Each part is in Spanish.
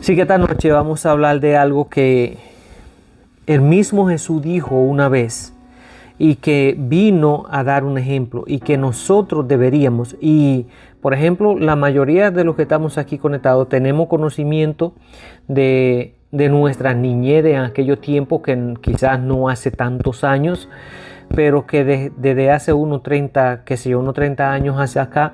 Así que esta noche vamos a hablar de algo que el mismo Jesús dijo una vez y que vino a dar un ejemplo y que nosotros deberíamos. Y por ejemplo, la mayoría de los que estamos aquí conectados tenemos conocimiento de nuestra niñez de aquellos tiempos, que quizás no hace tantos años, pero que desde hace unos 30 años hacia acá,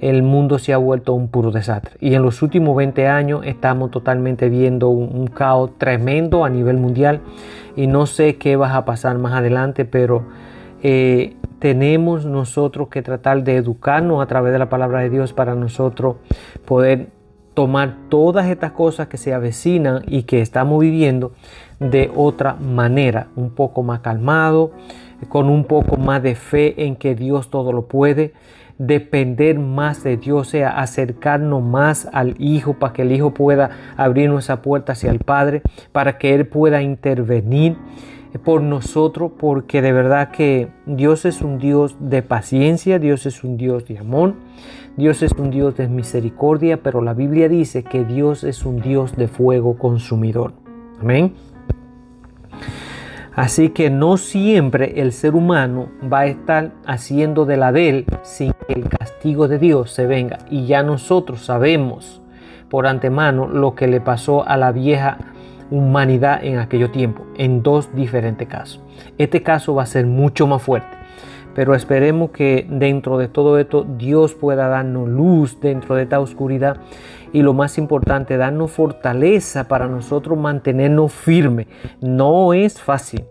el mundo se ha vuelto un puro desastre. Y en los últimos 20 años estamos totalmente viendo un caos tremendo a nivel mundial. Y no sé qué va a pasar más adelante, pero tenemos nosotros que tratar de educarnos a través de la palabra de Dios para nosotros poder tomar todas estas cosas que se avecinan y que estamos viviendo de otra manera, un poco más calmado, con un poco más de fe en que Dios todo lo puede, depender más de Dios, sea acercarnos más al Hijo para que el Hijo pueda abrirnos esa puerta hacia el Padre, para que Él pueda intervenir por nosotros, porque de verdad que Dios es un Dios de paciencia, Dios es un Dios de amor, Dios es un Dios de misericordia, pero la Biblia dice que Dios es un Dios de fuego consumidor. Amén. Así que no siempre el ser humano va a estar haciendo de la de él sin que el castigo de Dios se venga. Y ya nosotros sabemos por antemano lo que le pasó a la vieja humanidad en aquello tiempo, en dos diferentes casos. Este caso va a ser mucho más fuerte, pero esperemos que dentro de todo esto Dios pueda darnos luz dentro de esta oscuridad. Y lo más importante, darnos fortaleza para nosotros mantenernos firmes. No es fácil.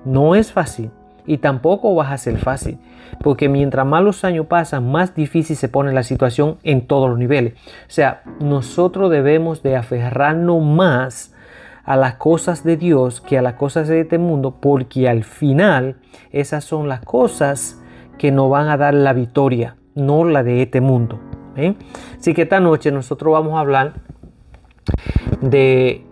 No es fácil. Y tampoco va a ser fácil. Porque mientras más los años pasan, más difícil se pone la situación en todos los niveles. O sea, nosotros debemos de aferrarnos más a las cosas de Dios que a las cosas de este mundo. Porque al final, esas son las cosas que nos van a dar la victoria, no la de este mundo. Así que esta noche nosotros vamos a hablar de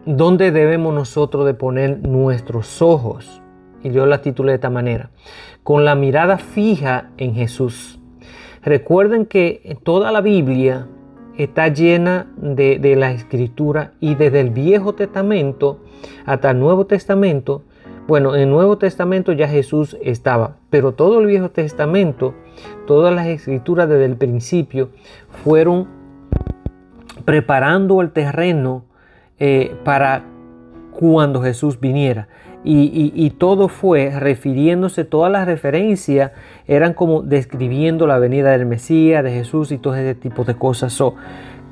dónde debemos nosotros de poner nuestros ojos. Y yo la titulé de esta manera: con la mirada fija en Jesús. Recuerden que toda la Biblia está llena de la Escritura, y desde el Viejo Testamento hasta el Nuevo Testamento. Bueno, en el Nuevo Testamento ya Jesús estaba, pero todo el Viejo Testamento, todas las escrituras desde el principio fueron preparando el terreno para cuando Jesús viniera. Y todo fue refiriéndose, todas las referencias eran como describiendo la venida del Mesías, de Jesús y todo ese tipo de cosas.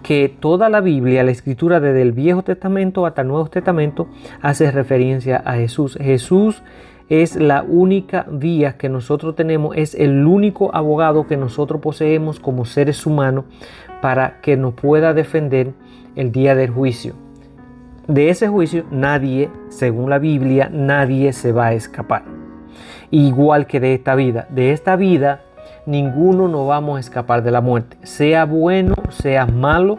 Que toda la Biblia, la escritura desde el Viejo Testamento hasta el Nuevo Testamento, hace referencia a Jesús. Jesús es la única vía que nosotros tenemos, es el único abogado que nosotros poseemos como seres humanos para que nos pueda defender el día del juicio. De ese juicio nadie, según la Biblia, nadie se va a escapar. Igual que de esta vida. De esta vida ninguno nos vamos a escapar de la muerte. Sea bueno, sea malo,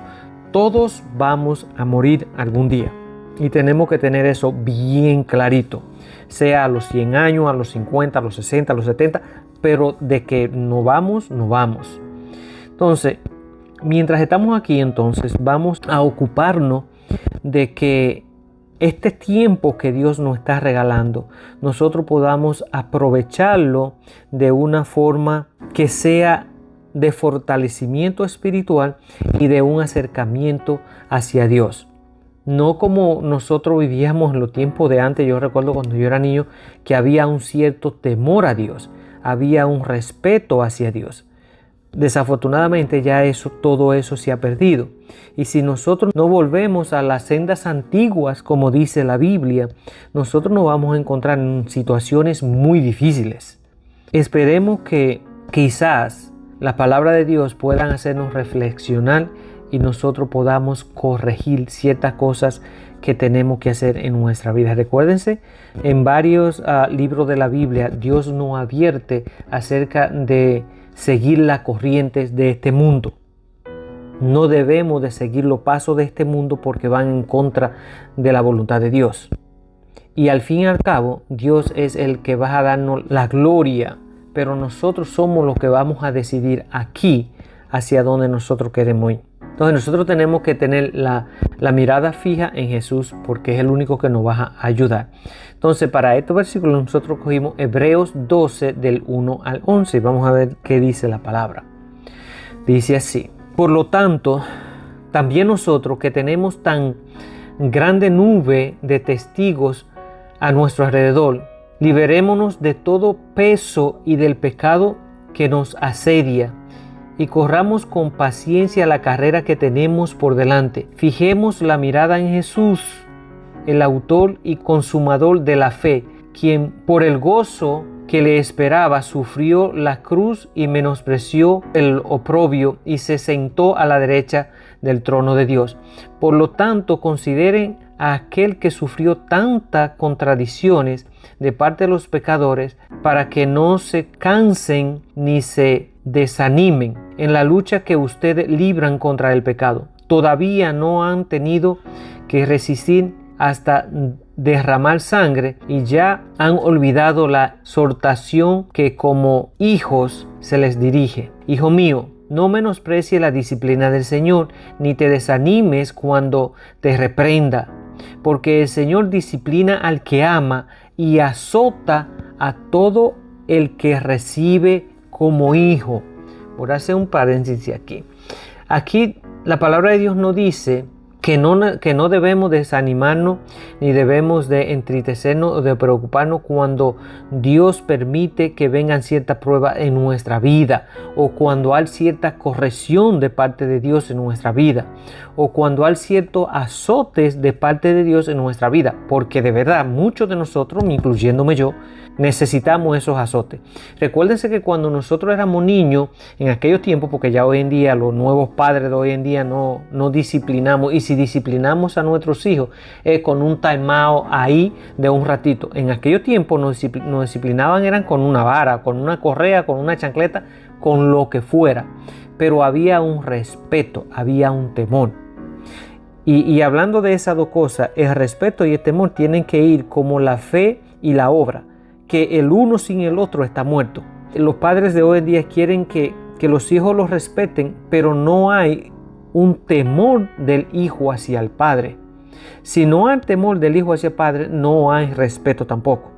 todos vamos a morir algún día. Y tenemos que tener eso bien clarito. Sea a los 100 años, a los 50, a los 60, a los 70, pero de que no vamos, no vamos. Entonces, mientras estamos aquí, entonces vamos a ocuparnos de que este tiempo que Dios nos está regalando, nosotros podamos aprovecharlo de una forma que sea de fortalecimiento espiritual y de un acercamiento hacia Dios. No como nosotros vivíamos en los tiempos de antes. Yo recuerdo cuando yo era niño que había un cierto temor a Dios, había un respeto hacia Dios. Desafortunadamente ya todo eso se ha perdido. Y si nosotros no volvemos a las sendas antiguas, como dice la Biblia, nosotros nos vamos a encontrar en situaciones muy difíciles. Esperemos que quizás la palabra de Dios puedan hacernos reflexionar y nosotros podamos corregir ciertas cosas que tenemos que hacer en nuestra vida. Recuérdense, en varios libros de la Biblia, Dios nos advierte acerca de seguir las corrientes de este mundo. No debemos de seguir los pasos de este mundo porque van en contra de la voluntad de Dios. Y al fin y al cabo, Dios es el que va a darnos la gloria, pero nosotros somos los que vamos a decidir aquí hacia dónde nosotros queremos ir. Entonces nosotros tenemos que tener la la mirada fija en Jesús, porque es el único que nos va a ayudar. Entonces, para estos versículos nosotros cogimos Hebreos 12 del 1 al 11 y vamos a ver qué dice la palabra. Dice así: por lo tanto, también nosotros que tenemos tan grande nube de testigos a nuestro alrededor, liberémonos de todo peso y del pecado que nos asedia y corramos con paciencia la carrera que tenemos por delante. Fijemos la mirada en Jesús, el autor y consumador de la fe, quien por el gozo que le esperaba sufrió la cruz y menospreció el oprobio y se sentó a la derecha del trono de Dios. Por lo tanto, consideren a aquel que sufrió tantas contradicciones de parte de los pecadores, para que no se cansen ni se desanimen en la lucha que ustedes libran contra el pecado. Todavía no han tenido que resistir hasta derramar sangre y ya han olvidado la exhortación que como hijos se les dirige. Hijo mío, no menosprecie la disciplina del Señor, ni te desanimes cuando te reprenda, porque el Señor disciplina al que ama y azota a todo el que recibe como hijo. Por hacer un paréntesis aquí. Aquí la palabra de Dios nos dice que no debemos desanimarnos ni debemos de entristecernos o de preocuparnos cuando Dios permite que vengan ciertas pruebas en nuestra vida, o cuando hay cierta corrección de parte de Dios en nuestra vida, o cuando hay ciertos azotes de parte de Dios en nuestra vida, porque de verdad muchos de nosotros, incluyéndome yo, necesitamos esos azotes. Recuérdense que cuando nosotros éramos niños, en aquellos tiempos, porque ya hoy en día los nuevos padres de hoy en día no disciplinamos, y si disciplinamos a nuestros hijos es con un timeout ahí de un ratito. En aquellos tiempos nos disciplinaban eran con una vara, con una correa, con una chancleta, con lo que fuera, pero había un respeto, había un temor. Y hablando de esas dos cosas, el respeto y el temor tienen que ir como la fe y la obra, que el uno sin el otro está muerto. Los padres de hoy en día quieren que los hijos los respeten, pero no hay un temor del hijo hacia el padre. Si no hay temor del hijo hacia el padre, no hay respeto tampoco.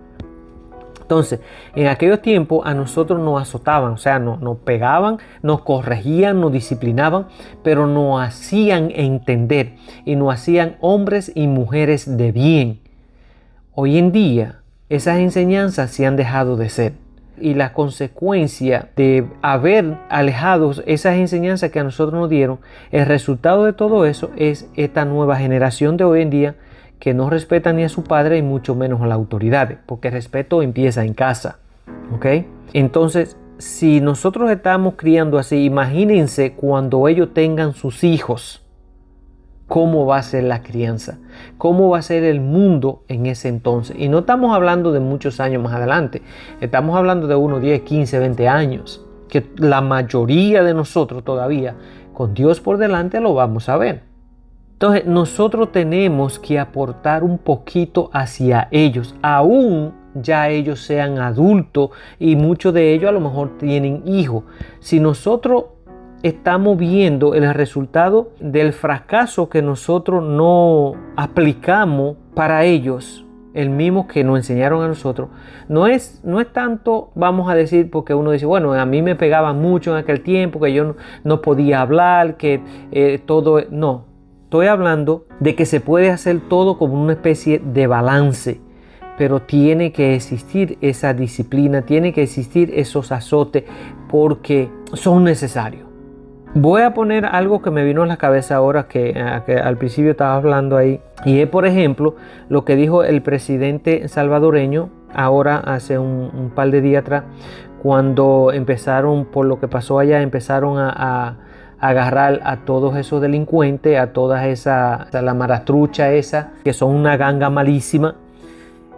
Entonces, en aquellos tiempos a nosotros nos azotaban, o sea, nos pegaban, nos corregían, nos disciplinaban, pero nos hacían entender y nos hacían hombres y mujeres de bien. Hoy en día, esas enseñanzas se han dejado de ser. Y la consecuencia de haber alejado esas enseñanzas que a nosotros nos dieron, el resultado de todo eso es esta nueva generación de hoy en día que no respeta ni a su padre y mucho menos a las autoridades, porque el respeto empieza en casa. ¿Ok? Entonces, si nosotros estamos criando así, imagínense cuando ellos tengan sus hijos. ¿Cómo va a ser la crianza? ¿Cómo va a ser el mundo en ese entonces? Y no estamos hablando de muchos años más adelante. Estamos hablando de unos 10, 15, 20 años. Que la mayoría de nosotros todavía, con Dios por delante, lo vamos a ver. Entonces, nosotros tenemos que aportar un poquito hacia ellos. Aún ya ellos sean adultos y muchos de ellos a lo mejor tienen hijos. Si nosotros estamos viendo el resultado del fracaso que nosotros no aplicamos para ellos, el mismo que nos enseñaron a nosotros, no es tanto, vamos a decir, porque uno dice, bueno, a mí me pegaban mucho en aquel tiempo, que yo no podía hablar, que todo, no. Estoy hablando de que se puede hacer todo como una especie de balance, pero tiene que existir esa disciplina, tiene que existir esos azotes, porque son necesarios. Voy a poner algo que me vino a la cabeza ahora que al principio estaba hablando ahí, y es, por ejemplo, lo que dijo el presidente salvadoreño ahora hace un par de días atrás, cuando empezaron, por lo que pasó allá, empezaron a agarrar a todos esos delincuentes, a todas la marastrucha esa, que son una ganga malísima.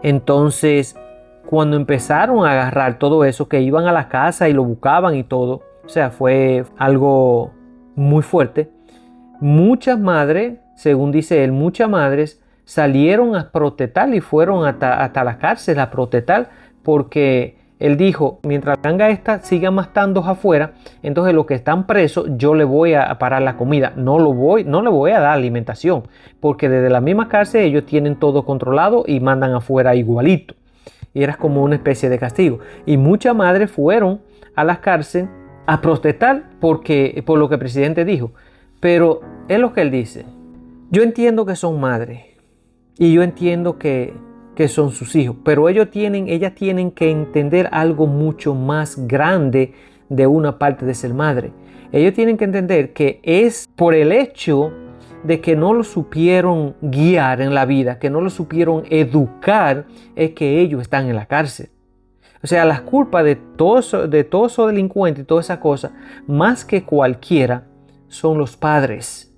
Entonces, cuando empezaron a agarrar todo eso, que iban a la casa y lo buscaban y todo, o sea, fue algo muy fuerte. Muchas madres, según dice él, muchas madres salieron a protestar y fueron hasta la cárcel a protestar porque Él dijo, mientras la ganga esta siga matando afuera, entonces los que están presos, yo le voy a parar la comida. No le voy a dar alimentación, porque desde la misma cárcel ellos tienen todo controlado y mandan afuera igualito. Y era como una especie de castigo. Y muchas madres fueron a las cárceles a protestar por lo que el presidente dijo. Pero es lo que él dice. Yo entiendo que son madres y yo entiendo que son sus hijos, pero ellas tienen que entender algo mucho más grande de una parte de ser madre. Ellos tienen que entender que es por el hecho de que no lo supieron guiar en la vida, que no lo supieron educar, es que ellos están en la cárcel. O sea, las culpas de todos esos delincuentes y toda esa cosa, más que cualquiera, son los padres.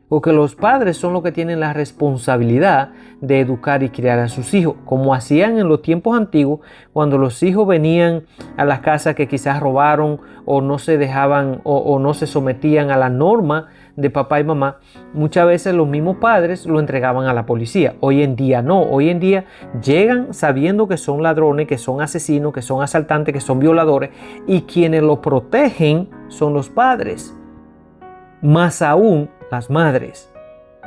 Porque los padres son los que tienen la responsabilidad de educar y criar a sus hijos, como hacían en los tiempos antiguos, cuando los hijos venían a las casas que quizás robaron o no se dejaban o no se sometían a la norma de papá y mamá. Muchas veces los mismos padres lo entregaban a la policía. Hoy en día no, hoy en día llegan sabiendo que son ladrones, que son asesinos, que son asaltantes, que son violadores, y quienes lo protegen son los padres. Más aún las madres.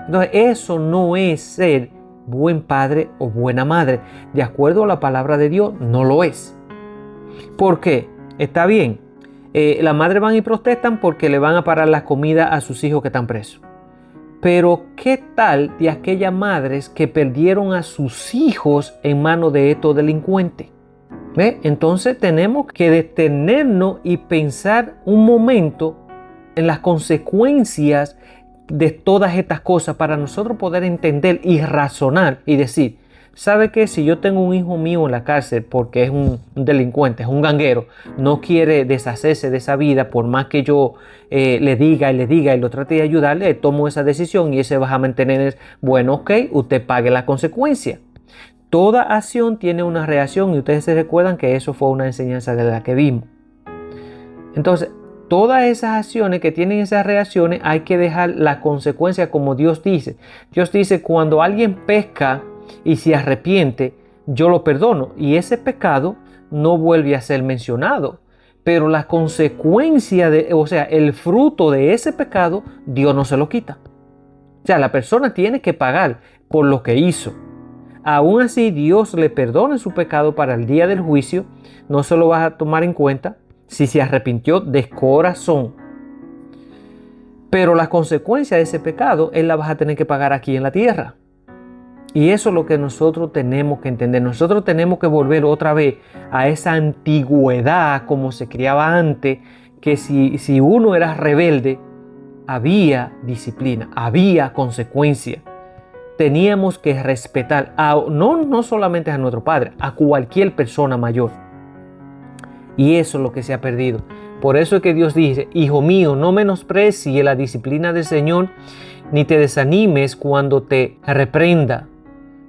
Entonces eso no es ser buen padre o buena madre. De acuerdo a la palabra de Dios, no lo es. ¿Por qué? Está bien. Las madres van y protestan porque le van a parar la comida a sus hijos que están presos. Pero ¿qué tal de aquellas madres que perdieron a sus hijos en manos de estos delincuentes? ¿Ve? Entonces tenemos que detenernos y pensar un momento en las consecuencias de todas estas cosas para nosotros poder entender y razonar y decir, ¿sabe qué? Si yo tengo un hijo mío en la cárcel porque es un delincuente, es un ganguero, no quiere deshacerse de esa vida, por más que yo le diga y lo trate de ayudarle, tomo esa decisión y ese va a mantener, bueno, ok, usted pague la consecuencia. Toda acción tiene una reacción y ustedes se recuerdan que eso fue una enseñanza de la que vimos. Entonces, todas esas acciones que tienen esas reacciones hay que dejar la consecuencia como Dios dice. Dios dice, cuando alguien peca y se arrepiente, yo lo perdono y ese pecado no vuelve a ser mencionado. Pero la consecuencia, el fruto de ese pecado, Dios no se lo quita. O sea, la persona tiene que pagar por lo que hizo. Aún así, Dios le perdona su pecado para el día del juicio, no se lo va a tomar en cuenta si se arrepintió de corazón. Pero la consecuencia de ese pecado, él la vas a tener que pagar aquí en la tierra. Y eso es lo que nosotros tenemos que entender. Nosotros tenemos que volver otra vez a esa antigüedad como se criaba antes, que si uno era rebelde, había disciplina, había consecuencia. Teníamos que respetar, no solamente a nuestro padre, a cualquier persona mayor. Y eso es lo que se ha perdido. Por eso es que Dios dice, hijo mío, no menosprecies la disciplina del Señor, ni te desanimes cuando te reprenda.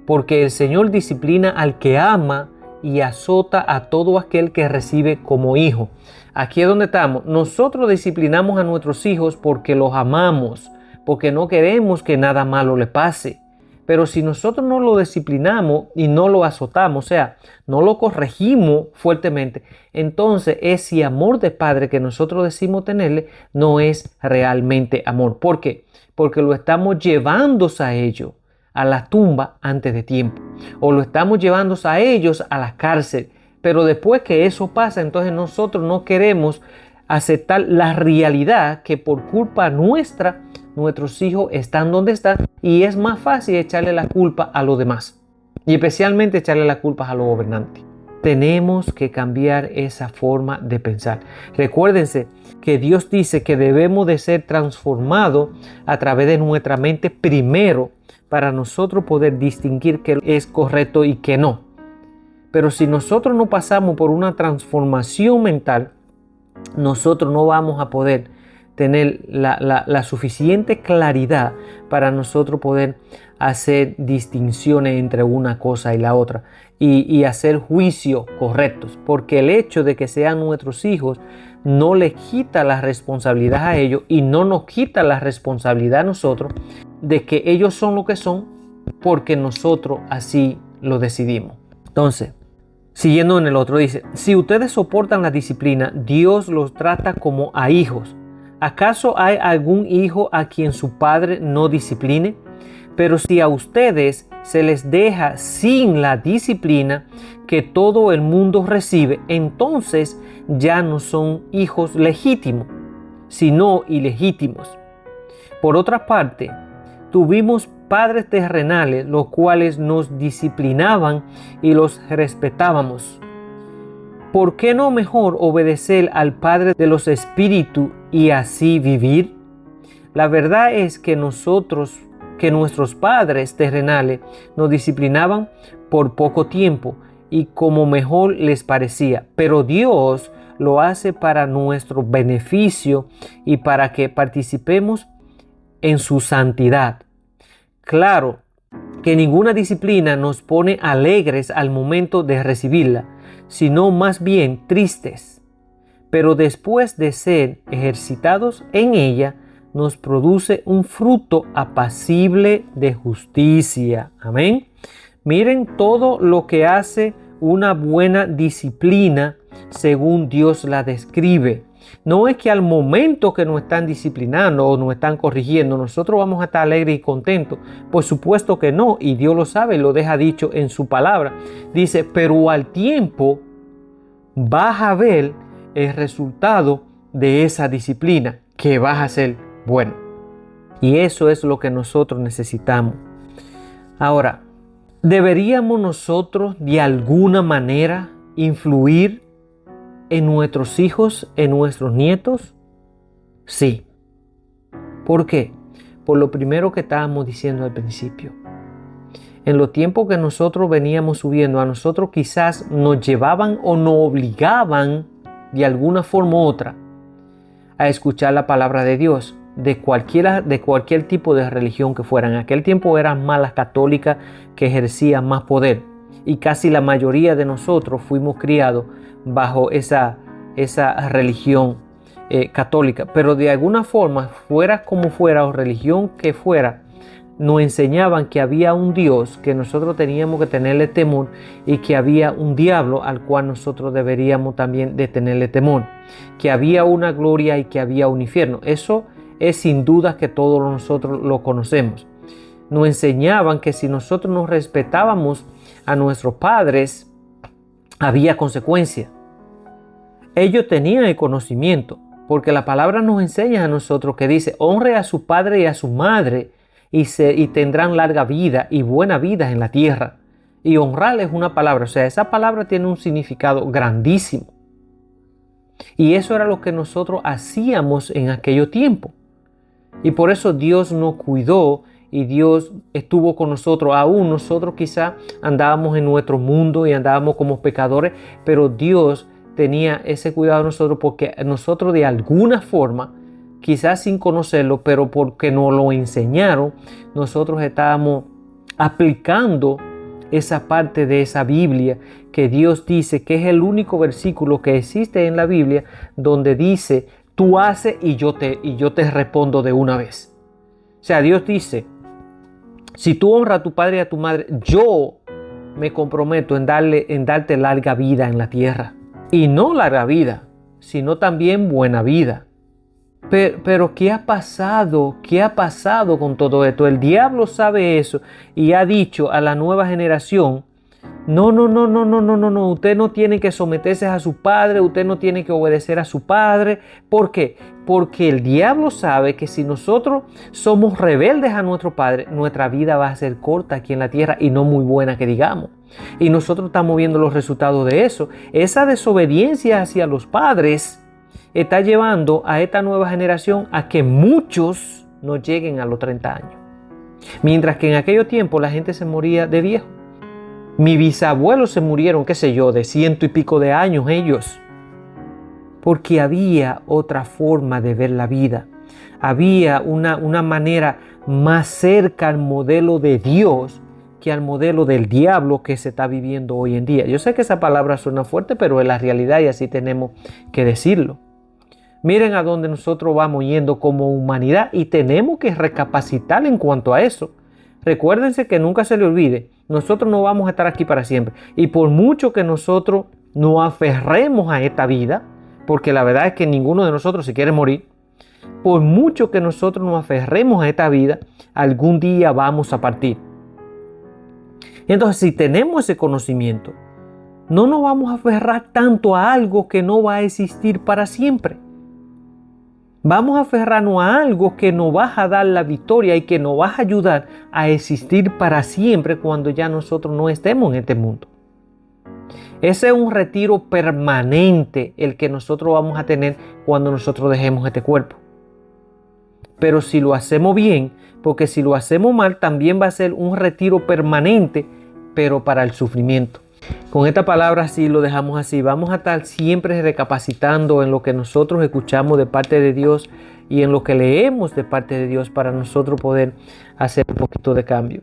Porque el Señor disciplina al que ama y azota a todo aquel que recibe como hijo. Aquí es donde estamos. Nosotros disciplinamos a nuestros hijos porque los amamos, porque no queremos que nada malo le pase. Pero si nosotros no lo disciplinamos y no lo azotamos, o sea, no lo corregimos fuertemente, entonces ese amor de padre que nosotros decimos tenerle no es realmente amor. ¿Por qué? Porque lo estamos llevando a ellos a la tumba antes de tiempo. O lo estamos llevando a ellos a la cárcel. Pero después que eso pasa, entonces nosotros no queremos aceptar la realidad que por culpa nuestra, nuestros hijos están donde están y es más fácil echarle la culpa a los demás y especialmente echarle la culpa a los gobernantes. Tenemos que cambiar esa forma de pensar. Recuérdense que Dios dice que debemos de ser transformados a través de nuestra mente primero para nosotros poder distinguir qué es correcto y qué no. Pero si nosotros no pasamos por una transformación mental, nosotros no vamos a poder tener la suficiente claridad para nosotros poder hacer distinciones entre una cosa y la otra y hacer juicios correctos, porque el hecho de que sean nuestros hijos no les quita la responsabilidad a ellos y no nos quita la responsabilidad a nosotros de que ellos son lo que son porque nosotros así lo decidimos. Entonces, Siguiendo en el otro dice, si ustedes soportan la disciplina, Dios los trata como a hijos. ¿Acaso hay algún hijo a quien su padre no discipline? Pero si a ustedes se les deja sin la disciplina que todo el mundo recibe, entonces ya no son hijos legítimos, sino ilegítimos. Por otra parte, tuvimos padres terrenales, los cuales nos disciplinaban y los respetábamos. ¿Por qué no mejor obedecer al Padre de los Espíritus y así vivir? La verdad es que nuestros padres terrenales nos disciplinaban por poco tiempo y como mejor les parecía, pero Dios lo hace para nuestro beneficio y para que participemos en su santidad. Claro que ninguna disciplina nos pone alegres al momento de recibirla, sino más bien tristes. Pero después de ser ejercitados en ella, nos produce un fruto apacible de justicia. Amén. Miren todo lo que hace una buena disciplina según Dios la describe. No es que al momento que nos están disciplinando o nos están corrigiendo, nosotros vamos a estar alegres y contentos. Por supuesto que no, y Dios lo sabe, lo deja dicho en su palabra. Dice, pero al tiempo vas a ver el resultado de esa disciplina, que vas a ser bueno. Y eso es lo que nosotros necesitamos. Ahora, ¿deberíamos nosotros de alguna manera influir en nuestros hijos, en nuestros nietos? Sí. ¿Por qué? Por lo primero que estábamos diciendo al principio. En los tiempos que nosotros veníamos subiendo, a nosotros quizás nos llevaban o nos obligaban de alguna forma u otra a escuchar la palabra de Dios, de cualquier tipo de religión que fuera. En aquel tiempo eran más las católicas que ejercían más poder, y casi la mayoría de nosotros fuimos criados bajo esa religión católica. Pero de alguna forma, fuera como fuera o religión que fuera, nos enseñaban que había un Dios que nosotros teníamos que tenerle temor y que había un diablo al cual nosotros deberíamos también de tenerle temor, que había una gloria y que había un infierno. Eso es sin duda que todos nosotros lo conocemos. Nos enseñaban que si nosotros nos respetábamos a nuestros padres, había consecuencia. Ellos tenían el conocimiento, porque la palabra nos enseña a nosotros que dice, honre a su padre y a su madre y tendrán larga vida y buena vida en la tierra. Y honrar es una palabra, o sea, esa palabra tiene un significado grandísimo. Y eso era lo que nosotros hacíamos en aquello tiempo. Y por eso Dios nos cuidó y Dios estuvo con nosotros. Aún nosotros quizá andábamos en nuestro mundo y andábamos como pecadores, pero Dios tenía ese cuidado de nosotros porque nosotros de alguna forma, quizás sin conocerlo, pero porque nos lo enseñaron, nosotros estábamos aplicando esa parte de esa Biblia que Dios dice que es el único versículo que existe en la Biblia donde dice, tú haces y yo te respondo de una vez. O sea, Dios dice, si tú honras a tu padre y a tu madre, yo me comprometo en darte larga vida en la tierra. Y no larga vida, sino también buena vida. Pero ¿qué ha pasado? ¿Qué ha pasado con todo esto? El diablo sabe eso y ha dicho a la nueva generación, no, usted no tiene que someterse a su padre, usted no tiene que obedecer a su padre. ¿Por qué? Porque el diablo sabe que si nosotros somos rebeldes a nuestro padre, nuestra vida va a ser corta aquí en la tierra y no muy buena que digamos. Y nosotros estamos viendo los resultados de eso. Esa desobediencia hacia los padres está llevando a esta nueva generación a que muchos no lleguen a los 30 años. Mientras que en aquellos tiempos la gente se moría de viejo. Mis bisabuelos se murieron, qué sé yo, de 100 y pico de años ellos. Porque había otra forma de ver la vida. Había una manera más cerca al modelo de Dios que al modelo del diablo que se está viviendo hoy en día. Yo sé que esa palabra suena fuerte, pero es la realidad y así tenemos que decirlo. Miren a dónde nosotros vamos yendo como humanidad y tenemos que recapacitar en cuanto a eso. recuérdense que nunca se le olvide, nosotros no vamos a estar aquí para siempre. Y por mucho que nosotros nos aferremos a esta vida, porque la verdad es que ninguno de nosotros se quiere morir, por mucho que nosotros nos aferremos a esta vida, algún día vamos a partir. Entonces, si tenemos ese conocimiento, no nos vamos a aferrar tanto a algo que no va a existir para siempre. Vamos a aferrarnos a algo que nos va a dar la victoria y que nos va a ayudar a existir para siempre cuando ya nosotros no estemos en este mundo. Ese es un retiro permanente el que nosotros vamos a tener cuando nosotros dejemos este cuerpo. Pero si lo hacemos bien, porque si lo hacemos mal, también va a ser un retiro permanente, pero para el sufrimiento. Con esta palabra, si lo dejamos así, vamos a estar siempre recapacitando en lo que nosotros escuchamos de parte de Dios y en lo que leemos de parte de Dios para nosotros poder hacer un poquito de cambio.